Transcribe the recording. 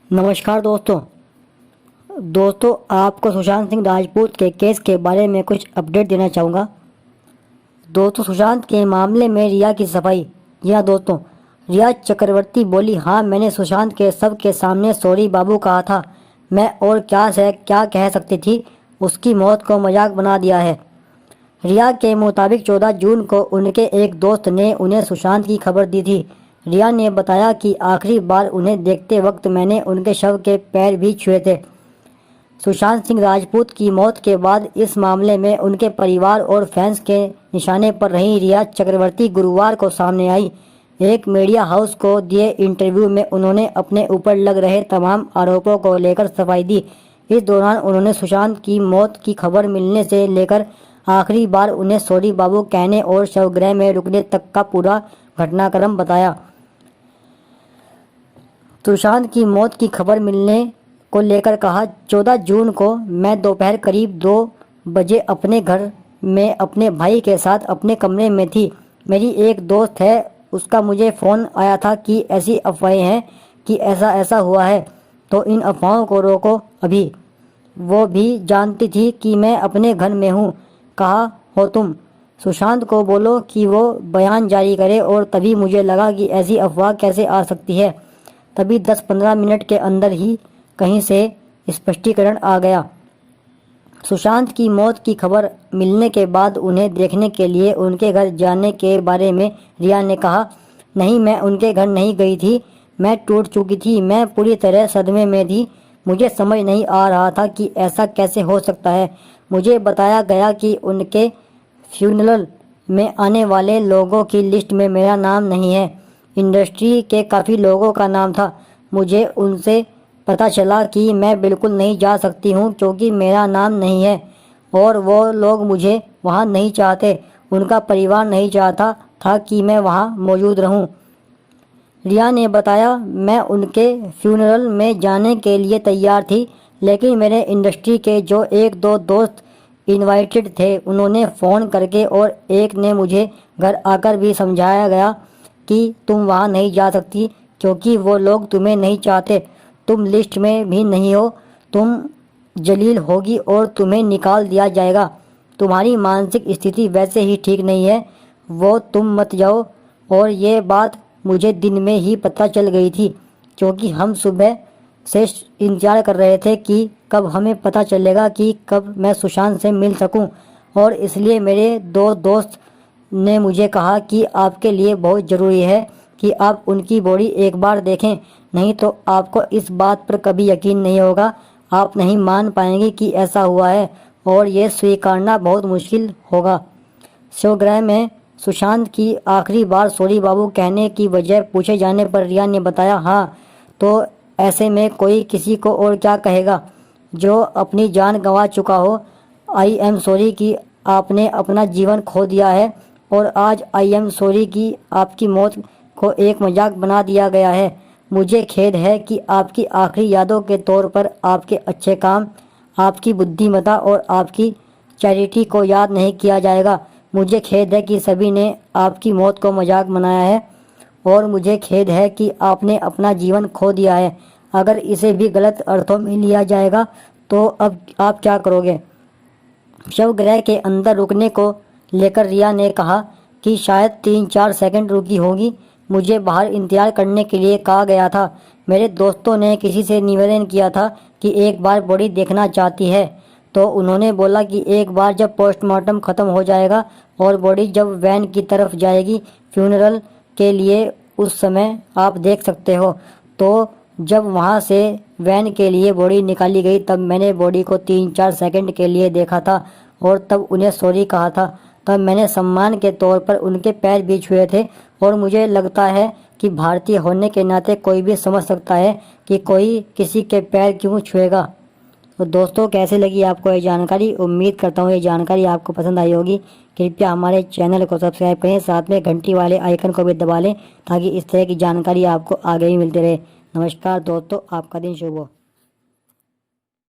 नमस्कार दोस्तों आपको सुशांत सिंह राजपूत के केस के बारे में कुछ अपडेट देना चाहूँगा। दोस्तों, सुशांत के मामले में रिया की सफाई। जी हाँ दोस्तों, रिया चक्रवर्ती बोली, हाँ मैंने सुशांत के सबके सामने सॉरी बाबू कहा था। मैं और क्या कह सकती थी, उसकी मौत को मजाक बना दिया है। रिया के मुताबिक 14 जून को उनके एक दोस्त ने उन्हें सुशांत की खबर दी थी। रिया ने बताया कि आखिरी बार उन्हें देखते वक्त मैंने उनके शव के पैर भी छुए थे। सुशांत सिंह राजपूत की मौत के बाद इस मामले में उनके परिवार और फैंस के निशाने पर रही रिया चक्रवर्ती गुरुवार को सामने आई। एक मीडिया हाउस को दिए इंटरव्यू में उन्होंने अपने ऊपर लग रहे तमाम आरोपों को लेकर सफाई दी। इस दौरान उन्होंने सुशांत की मौत की खबर मिलने से लेकर आखिरी बार उन्हें सॉरी बाबू कहने और शवगृह में रुकने तक का पूरा घटनाक्रम बताया। सुशांत की मौत की खबर मिलने को लेकर कहा, 14 जून को मैं दोपहर करीब 2 बजे अपने घर में अपने भाई के साथ अपने कमरे में थी। मेरी एक दोस्त है, उसका मुझे फ़ोन आया था कि ऐसी अफवाहें हैं कि ऐसा ऐसा हुआ है, तो इन अफवाहों को रोको अभी। वो भी जानती थी कि मैं अपने घर में हूँ। कहा हो तुम सुशांत को बोलो कि वो बयान जारी करे, और तभी मुझे लगा कि ऐसी अफवाह कैसे आ सकती है। तभी 10-15 मिनट के अंदर ही कहीं से स्पष्टीकरण आ गया। सुशांत की मौत की खबर मिलने के बाद उन्हें देखने के लिए उनके घर जाने के बारे में रिया ने कहा, नहीं मैं उनके घर नहीं गई थी, मैं टूट चुकी थी, मैं पूरी तरह सदमे में थी। मुझे समझ नहीं आ रहा था कि ऐसा कैसे हो सकता है। मुझे बताया गया कि उनके फ्यूनरल में आने वाले लोगों की लिस्ट में मेरा नाम नहीं है। इंडस्ट्री के काफ़ी लोगों का नाम था। मुझे उनसे पता चला कि मैं बिल्कुल नहीं जा सकती हूँ क्योंकि मेरा नाम नहीं है, और वो लोग मुझे वहाँ नहीं चाहते। उनका परिवार नहीं चाहता था कि मैं वहाँ मौजूद रहूँ। रिया ने बताया, मैं उनके फ्यूनरल में जाने के लिए तैयार थी, लेकिन मेरे इंडस्ट्री के जो 1-2 दोस्त इनवाइटेड थे, उन्होंने फ़ोन करके और एक ने मुझे घर आकर भी समझाया गया कि तुम वहाँ नहीं जा सकती क्योंकि वो लोग तुम्हें नहीं चाहते, तुम लिस्ट में भी नहीं हो, तुम जलील होगी और तुम्हें निकाल दिया जाएगा। तुम्हारी मानसिक स्थिति वैसे ही ठीक नहीं है, वो तुम मत जाओ। और ये बात मुझे दिन में ही पता चल गई थी क्योंकि हम सुबह से इंतज़ार कर रहे थे कि कब हमें पता चलेगा कि कब मैं सुशांत से मिल सकूं, और इसलिए मेरे 2 दोस्त ने मुझे कहा कि आपके लिए बहुत ज़रूरी है कि आप उनकी बॉडी एक बार देखें, नहीं तो आपको इस बात पर कभी यकीन नहीं होगा। आप नहीं मान पाएंगे कि ऐसा हुआ है, और ये स्वीकारना बहुत मुश्किल होगा। शवगृह में सुशांत की आखिरी बार सॉरी बाबू कहने की वजह पूछे जाने पर रिया ने बताया, हाँ तो ऐसे में कोई किसी को और क्या कहेगा जो अपनी जान गंवा चुका हो। आई एम सॉरी कि आपने अपना जीवन खो दिया है, और आज आई एम सॉरी कि आपकी मौत को एक मजाक बना दिया गया है। मुझे खेद है कि आपकी आखिरी यादों के तौर पर आपके अच्छे काम, आपकी बुद्धिमत्ता और आपकी चैरिटी को याद नहीं किया जाएगा। मुझे खेद है कि सभी ने आपकी मौत को मजाक बनाया है, और मुझे खेद है कि आपने अपना जीवन खो दिया है। अगर इसे भी गलत अर्थों में लिया जाएगा तो अब आप क्या करोगे। शवगृह के अंदर रुकने को लेकर रिया ने कहा कि शायद 3-4 सेकंड रुकी होगी। मुझे बाहर इंतजार करने के लिए कहा गया था। मेरे दोस्तों ने किसी से निवेदन किया था कि एक बार बॉडी देखना चाहती है, तो उन्होंने बोला कि एक बार जब पोस्टमार्टम ख़त्म हो जाएगा और बॉडी जब वैन की तरफ जाएगी फ्यूनरल के लिए, उस समय आप देख सकते हो। तो जब वहाँ से वैन के लिए बॉडी निकाली गई तब मैंने बॉडी को 3-4 सेकंड के लिए देखा था, और तब उन्हें सॉरी कहा था। तब मैंने सम्मान के तौर पर उनके पैर भी छुए थे, और मुझे लगता है कि भारतीय होने के नाते कोई भी समझ सकता है कि कोई किसी के पैर क्यों छुएगा। तो दोस्तों, कैसे लगी आपको ये जानकारी। उम्मीद करता हूँ ये जानकारी आपको पसंद आई होगी। कृपया हमारे चैनल को सब्सक्राइब करें, साथ में घंटी वाले आइकन को भी दबा लें ताकि इस तरह की जानकारी आपको आगे भी मिलती रहे। नमस्कार दोस्तों, आपका दिन शुभ हो।